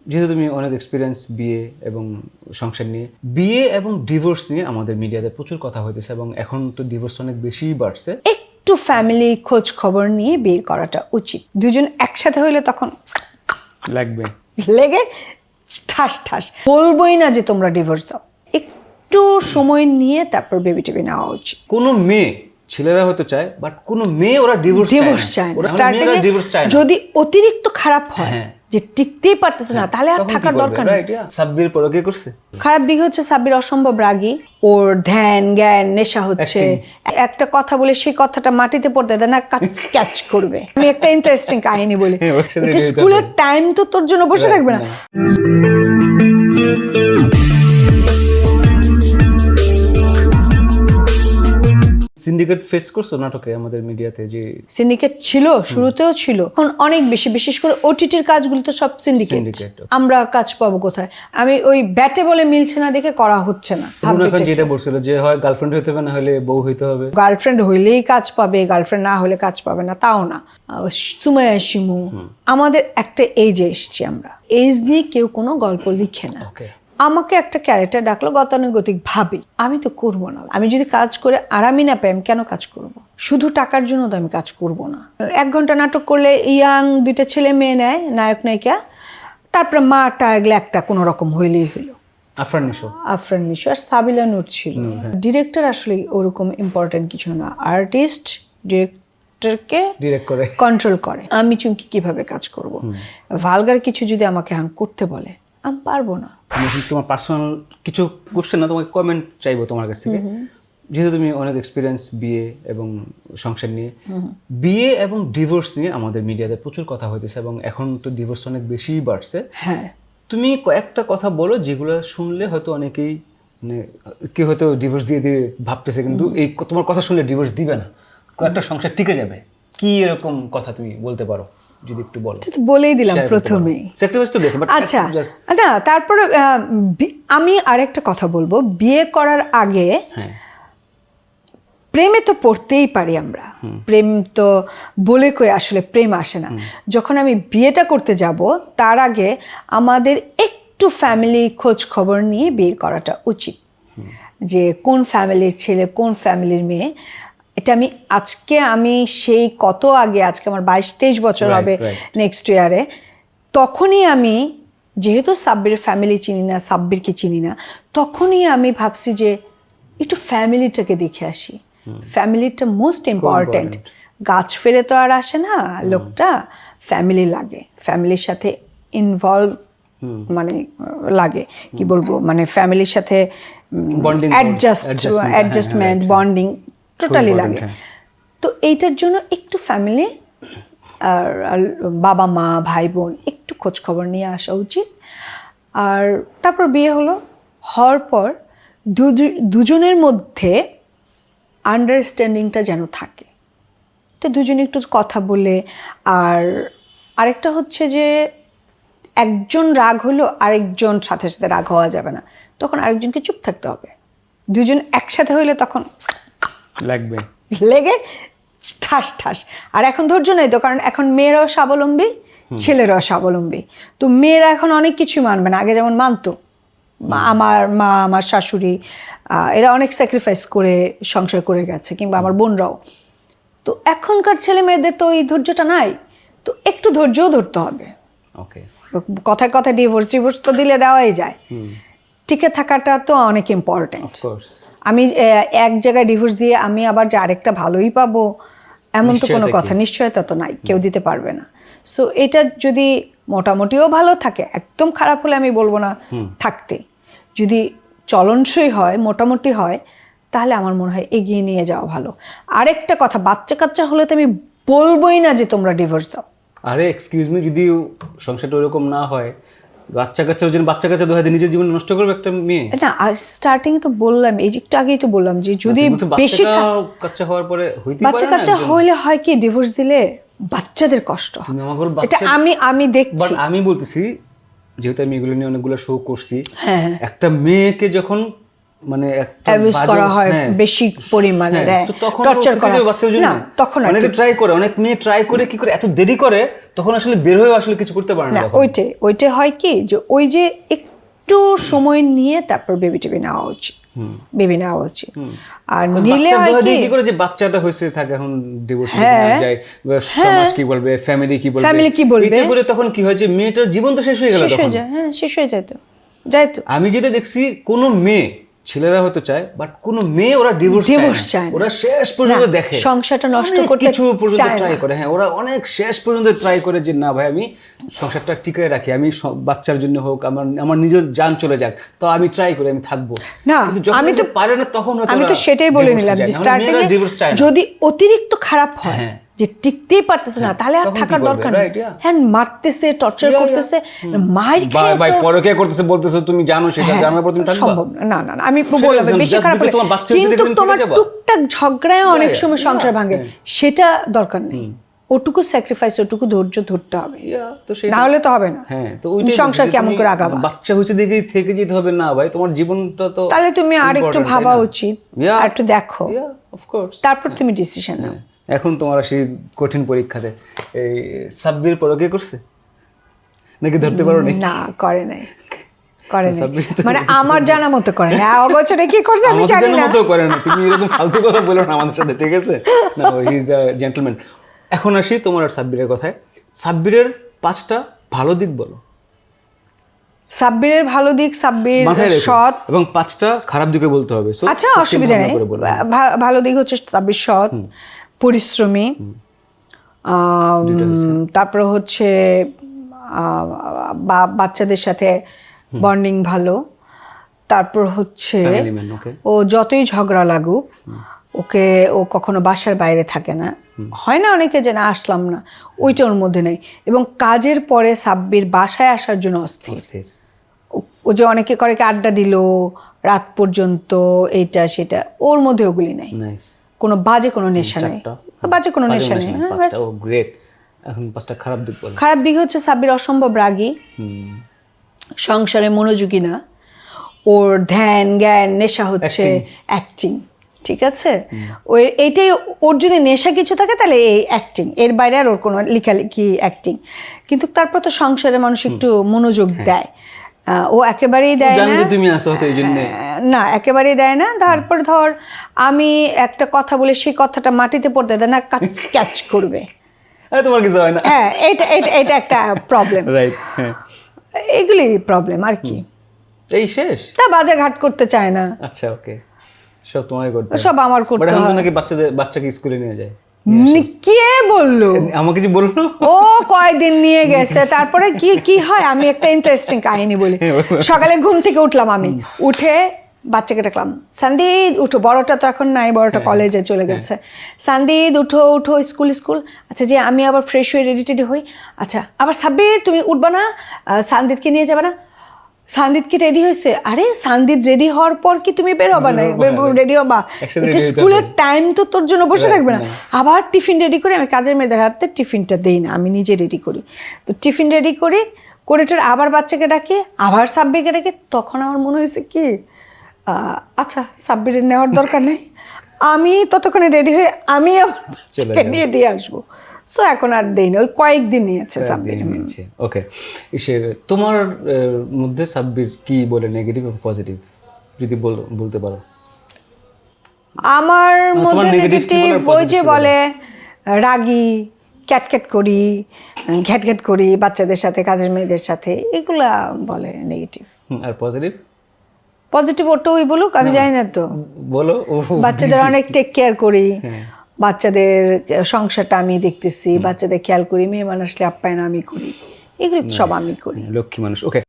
যেহেতু তুমি অনেক এক্সপিরিয়েন্স বিয়ে এবং সংসার নিয়ে, বিয়ে এবং ডিভোর্স নিয়ে আমাদের মিডিয়াতে প্রচুর কথা হইতেছে এবং এখন তো ডিভোর্স অনেক বেশিই বাড়ছে। একটু ফ্যামিলি খোঁজ খবর নিয়ে বিয়ে করাটা উচিত। দুজন একসাথে হইলে তখন লাগবে লেগে ঠাস ঠাস। বলবোই না যে তোমরা ডিভোর্স দাও, একটু সময় নিয়ে তারপর বেবি টেবি নেওয়া উচিত। কোনো মেয়ে, ছেলেরা হয়তো চায়, বাট কোনো মেয়ে ওরা ডিভোর্স চায় না। স্টার্টিং ডিভোর্স চায় না। যদি অতিরিক্ত খারাপ হয় যে টিকতেই পারতেছে না, তাহলে আর থাকার দরকার নেই। সাব্বির পরে কি করছে? খারাপ দিক হচ্ছে সাব্বির অসম্ভব রাগী, ওর ধ্যান জ্ঞান নেশা হচ্ছে। একটা কথা বলে সেই কথাটা মাটিতে পড়তে দেয় না, ক্যাচ করবে। আমি একটা ইন্টারেস্টিং কাহিনী বলি, স্কুলের টাইম তো তোর জন্য বসে থাকবে না। সিন্ডিকেট ফেস করছো নাটকে আমাদের মিডিয়াতে? যে সিন্ডিকেট ছিল, শুরুতেও ছিল, এখন অনেক বেশি, বিশেষ করে ওটিটির কাজগুলো তো সব সিন্ডিকেট। আমরা কাজ পাবো কোথায়? আমি ওই ব্যাটে বলে মিলছে না দেখে করা হচ্ছে না। যেটা বলছিল যে হয় গার্লফ্রেন্ড হইতে হবে, না হলে বউ হইতে হবে। গার্লফ্রেন্ড হইলেই কাজ পাবে, গার্লফ্রেন্ড না হলে কাজ পাবে না, তাও না। সুমাইয়া শিমু, আমাদের একটা এজে এসছি আমরা, এজ নিয়ে কেউ কোনো গল্প লিখে না। আমাকে একটা ক্যারেক্টার ডাকলো গতানুগতিক ভাবি, আমি তো করবো না। আমি যদি কাজ করে আরামই না পাই, আমি কেন কাজ করব? শুধু টাকার জন্য তো আমি কাজ করব না। 1 ঘন্টা নাটক করলে ইয়াং 2টা ছেলে মেয়ে নেয় নায়ক নায়িকা, তারপরে মাটা এগুলো একটা কোনো রকম হইলেই হইলো। আফরান নিশো আর সাবিলা নূর ছিল। ডিরেক্টর আসলে ওরকম ইম্পর্টেন্ট কিছু না, আর্টিস্ট ডিরেক্টরকে কন্ট্রোল করে। আমি চুমকি কিভাবে কাজ করব? ভালগার কিছু যদি আমাকে করতে বলে, আমি পারবো না। তোমার পার্সোনাল কিছু কোশ্চেন না, তোমাকে কমেন্ট চাইবো তোমার কাছ থেকে। যেহেতু তুমি অনেক এক্সপিরিয়েন্স বিয়ে এবং সংসার নিয়ে, বিয়ে এবং ডিভোর্স নিয়ে আমাদের মিডিয়াতে প্রচুর কথা হইতেছে এবং এখন তো ডিভোর্স অনেক বেশিই বাড়ছে। হ্যাঁ, তুমি কয়েকটা কথা বলো যেগুলো শুনলে হয়তো অনেকেই, মানে কেউ হয়তো ডিভোর্স দিয়ে দিয়ে ভাবতেছে, কিন্তু এই তোমার কথা শুনলে ডিভোর্স দিবে না, কয়েকটা সংসার টিকে যাবে। কি এরকম কথা তুমি বলতে পারো যদি একটু বলো? বলেই দিলাম প্রথমেই। আচ্ছা না, তারপরে আমি আরেকটা কথা বলবো। বিয়ে করার আগে প্রেমে তো পড়তেই পারি আমরা, প্রেম তো বলে কই আসলে প্রেম আসে না। যখন আমি বিয়েটা করতে যাব, তার আগে আমাদের একটু ফ্যামিলি খোঁজ খবর নিয়ে বিয়ে করাটা উচিত। যে কোন ফ্যামিলির ছেলে, কোন ফ্যামিলির মেয়ে। এটা আমি সেই কত আগে, আজকে আমার 22-23 বছর হবে নেক্সট ইয়ারে। তখনই আমি, যেহেতু সাব্বিরের ফ্যামিলি চিনি না, সাব্বিরকে চিনি না, তখনই আমি ভাবছি যে একটু ফ্যামিলিটাকে দেখে আসি। ফ্যামিলিটা মোস্ট ইম্পর্টেন্ট। গাছ ফেরে তো আর আসে না লোকটা, ফ্যামিলি লাগে। ফ্যামিলির সাথে ইনভলভ মানে লাগে, কি বলবো, মানে ফ্যামিলির সাথে অ্যাডজাস্টমেন্ট, বন্ডিং টোটালি লাগে। তো এইটার জন্য একটু ফ্যামিলি আর বাবা মা ভাই বোন একটু খোঁজ খবর নিয়ে আসা উচিত। আর তারপর বিয়ে হওয়ার পর দুজনের মধ্যে আন্ডারস্ট্যান্ডিংটা যেন থাকে, তো দুজনে একটু কথা বলে। আর আরেকটা হচ্ছে যে একজন রাগ হলো, আরেকজন সাথে সাথে রাগ হওয়া যাবে না, তখন আরেকজনকে চুপ থাকতে হবে। দুজন একসাথে হইলে তখন লেগে ঠাস ঠাস। আর এখন ধৈর্য নেই তো, কারণ এখন মেয়েরাও স্বাবলম্বী, ছেলেরাও স্বাবলম্বী। তো মেয়েরা এখন অনেক কিছু মানবে না, আগে যেমন মানতো। আমার মা, আমার শাশুড়ি, এরা অনেক স্যাক্রিফাইস করে সংসার করে গেছে, কিংবা আমার বোনরাও। তো এখনকার ছেলে মেয়েদের তো এই ধৈর্যটা নাই, তো একটু ধৈর্যও ধরতে হবে। কথায় কথায় ডিভোর্স তো দিলে দেওয়াই যায়, টিকে থাকাটা তো অনেক ইম্পর্টেন্ট। আমি এক জায়গায় ডিভোর্স দিয়ে আমি আবার যে আরেকটা ভালোই পাবো এমন তো কোনো কথা, নিশ্চয়তা তো নাই, কেউ দিতে পারবে না। সো এটা যদি মোটামুটিও ভালো থাকে, একদম খারাপ হলে আমি বলবো না থাকতে, যদি চলনসই হয়, মোটামুটি হয়, তাহলে আমার মনে হয় এগিয়ে নিয়ে যাওয়া ভালো। আরেকটা কথা, বাচ্চা কাচ্চা হলে তো আমি বলবোই না যে তোমরা ডিভোর্স দাও। আরে এক্সকিউজ মি, যদি সংসারটা ওরকম না হয়, বাচ্চা কাচ্চা দোহাই দিয়ে নিজের জীবন নষ্ট করবে একটা মেয়ে? না, স্টার্টিং তো বললাম, এই একটু আগেই তো বললাম যে যদি বেশি বাচ্চা হওয়ার পরে বাচ্চা কাচ্চা হইলে হয় কি, ডিভোর্স দিলে বাচ্চাদের কষ্ট হয়। এটা আমি দেখছি। আমি বলতেছি, যেহেতু আমি এগুলো নিয়ে অনেকগুলো শো করছি, একটা মেয়েকে যখন মানে একটা অ্যাবিউজ করা হয় বেশি পরিমাণে, টর্চার করা না, তখন অনেকে ট্রাই করে, অনেক মেয়ে ট্রাই করে কি করে এত দেরি করে, তখন আসলে বের হয়ে আসলে কিছু করতে পারে না। ওইটাই হয় কি যে ওই যে একটু সময় নিয়ে তারপর বেবি নেওয়া উচিত, আর নিলে হয় কি করে যে বাচ্চাটা হয়েছে থাকে এখন ডিভোর্স হয়ে যায়, সমাজ কি বলবে, ফ্যামিলি কি বলবে, এটা করে তখন কি হয় যে মেয়েটার জীবন তো শেষ হয়ে গেল, শেষ হয়ে যায় তো। আমি যেটা দেখছি কোন মেয়ে, ছেলেরা হয়তো চায় বাট কোন মেয়ে ওরা ডিভোর্স চায় না, ওরা শেষ পর্যন্ত দেখে সংসারটা নষ্ট করতে কিছু পর্যন্ত ট্রাই করে। হ্যাঁ, ওরা অনেক শেষ পর্যন্ত ট্রাই করে যে না ভাই আমি সংসারটা টিকায় রাখি, আমি বাচ্চার জন্য হোক, আমার নিজের জান চলে যাক, তো আমি ট্রাই করি, আমি থাকবো না। আমি তো পারে না, তখন আমি তো সেটাই বলে নিলাম যে স্টার্টিং এ যদি অতিরিক্ত খারাপ হয় যে টিকতেই পারতেছে না, তাহলে আর থাকার দরকার নেই। হ্যাঁ, মারতেছে, টর্চার করতেছে, মার খেয়ে ভাই পরকে করতেছে, বলতেছে তুমি জানো সেটা, জানার পর তুমি থাকবা, সম্ভব না। না আমি বললাম বেশি খারাপ হলে, কিন্তু তোমার টুকটাক ঝগড়ায় অনেক সময় সংসার ভাঙে, সেটা দরকার নেই। ওটুকু স্যাক্রিফাইস, ওটুকু ধৈর্য ধরতে হবে, না হলে তো হবে না। হ্যাঁ, তো সংসার কেমন করে আগাবা? বাচ্চা হয়েছে দেখে থেকে যেতে হবে না ভাই, তোমার জীবনটা তো, তাহলে তুমি আর একটু ভাবা উচিত, আর একটু দেখো, তারপর তুমি ডিসিশন নাও। এখন তোমার সেই কঠিন পরীক্ষাতে এই সাব্বির পরকে করছে নাকি ধরতে পারো না? করে নাই মানে আমার জানা মতো করে না। অগোচরে কি করছে আমি জানি না, মতো করে না। তুমি এরকম ফালতু কথা বলো না আমাদের সাথে, ঠিক আছে? না, হি ইজ আ জেন্টলম্যান। এখন আসি তোমার আর সাব্বিরের কথায়। সাব্বিরের 5টা ভালো দিক বলো। সাব্বিরের ভালো দিক, সাব্বির সৎ, এবং 5টা খারাপ দিকে বলতে হবে। আচ্ছা, অসুবিধা নেই। ভালো দিক হচ্ছে সাব্বির সৎ, পরিশ্রমী, তারপর হচ্ছে বাচ্চাদের সাথে বন্ডিং ভালো, তারপর হচ্ছে ও যতই ঝগড়া লাগুক ও কখনো বাসার বাইরে থাকে না। হয় না অনেকে যে না আসলাম না, ওইটা ওর মধ্যে নেই। এবং কাজের পরে সাব্বির বাসায় আসার জন্য অস্থির। ও যে অনেকে করে কি আড্ডা দিল রাত পর্যন্ত, এইটা সেটা, ওর মধ্যে ওগুলি নাই। কোনো বাজে কোনো নেশা নেই, এখন 5টা খারাপ দিক বলো। খারাপ দিক হচ্ছে সাব্বির অসম্ভব রাগী, সংসারে মনোযোগী না, ওর ধ্যান জ্ঞান নেশা হচ্ছে অ্যাক্টিং, ঠিক আছে? এইটাই ওর যদি নেশা কিছু থাকে তাহলে এই অ্যাক্টিং, এর বাইরে আর ওর কোনো লেখালেখি অ্যাক্টিং। কিন্তু তারপর তো সংসারে মানুষ একটু মনোযোগ দেয়, ও একেবারেই দেয় না। তুমি আসো তো এই জন্য না, একেবারেই দেয় না। তারপর ধর আমি একটা কথা বলে সেই কথাটা মাটিতে পড়তে দেয় না, ক্যাচ করবে, তোমার কিছু হয় না। হ্যাঁ, এটা একটা প্রবলেম, রাইট? এগুলি প্রবলেম আর কি। এই শেষ, তা বাজার ঘাট করতে চায় না। আচ্ছা, ওকে, সব তোমায় করতে, সব আমার করতে হয়। নাকি বাচ্চাকে স্কুলে নিয়ে যায়? কে বললো? আমাকে কিছু বললো, ও কয়দিন নিয়ে গেছে। তারপরে কি হয়, আমি একটা ইন্টারেস্টিং কাহিনী বলি। সকালে ঘুম থেকে উঠলাম, আমি উঠে বাচ্চাকে ডাকলাম, সান্দিদ উঠো। বড়টা তো এখন নাই, বড়টা কলেজে চলে গেছে। সান্দিদ উঠো স্কুল। আচ্ছা, যে আমি আবার ফ্রেশ হয়ে রেডি হই। আচ্ছা, আবার সাব্বির তুমি উঠবা না, সান্দিদকে নিয়ে যাবে না? সান্দিদ কি রেডি হয়েছে? আরে সান্দিদ রেডি হওয়ার পর কি তুমি বের হবা না? রেডি হবা, এটা স্কুলের টাইম তো তোর জন্য বসে থাকবে না। আবার টিফিন রেডি করে, আমি কাজের মেয়েদের হাতে টিফিনটা দেই না, আমি নিজে রেডি করি। তো টিফিন রেডি করে আবার বাচ্চাকে ডাকে, আবার সাব্বিরকে ডাকে। তখন আমার মনে হয়েছে কি, আচ্ছা সাব্বিরের নেওয়ার দরকার নেই, আমি ততক্ষণে রেডি হয়ে আমি আবার বাচ্চাকে নিয়ে দিয়ে আসবো। সো এখন আর দেই না, ওই কয়েকদিন নিয়েছে সাব্বির। ওকে, তোমার মধ্যে সাব্বির কি বলে, নেগেটিভ এবং পজিটিভ যদি বলতে পারো? আমার মধ্যে নেগেটিভ ওই যে বলে রাগী, ক্যাটক্যাট করি, ঘ্যাটঘ্যাট করি বাচ্চাদের সাথে, কাজের মেয়েদের সাথে, এগুলা বলে নেগেটিভ। আর পজিটিভ ওটা ওই বলুক, আমি জানি না তো, বলো। বাচ্চাদের অনেক টেক কেয়ার করি, বাচ্চাদের সংসারটা আমি দেখতেছি, বাচ্চাদের খেয়াল করি, মেয়ে মানুষকে আপ্যায়ন আমি করি, এগুলো সব আমি করি। লক্ষ্মী মানুষ। ওকে।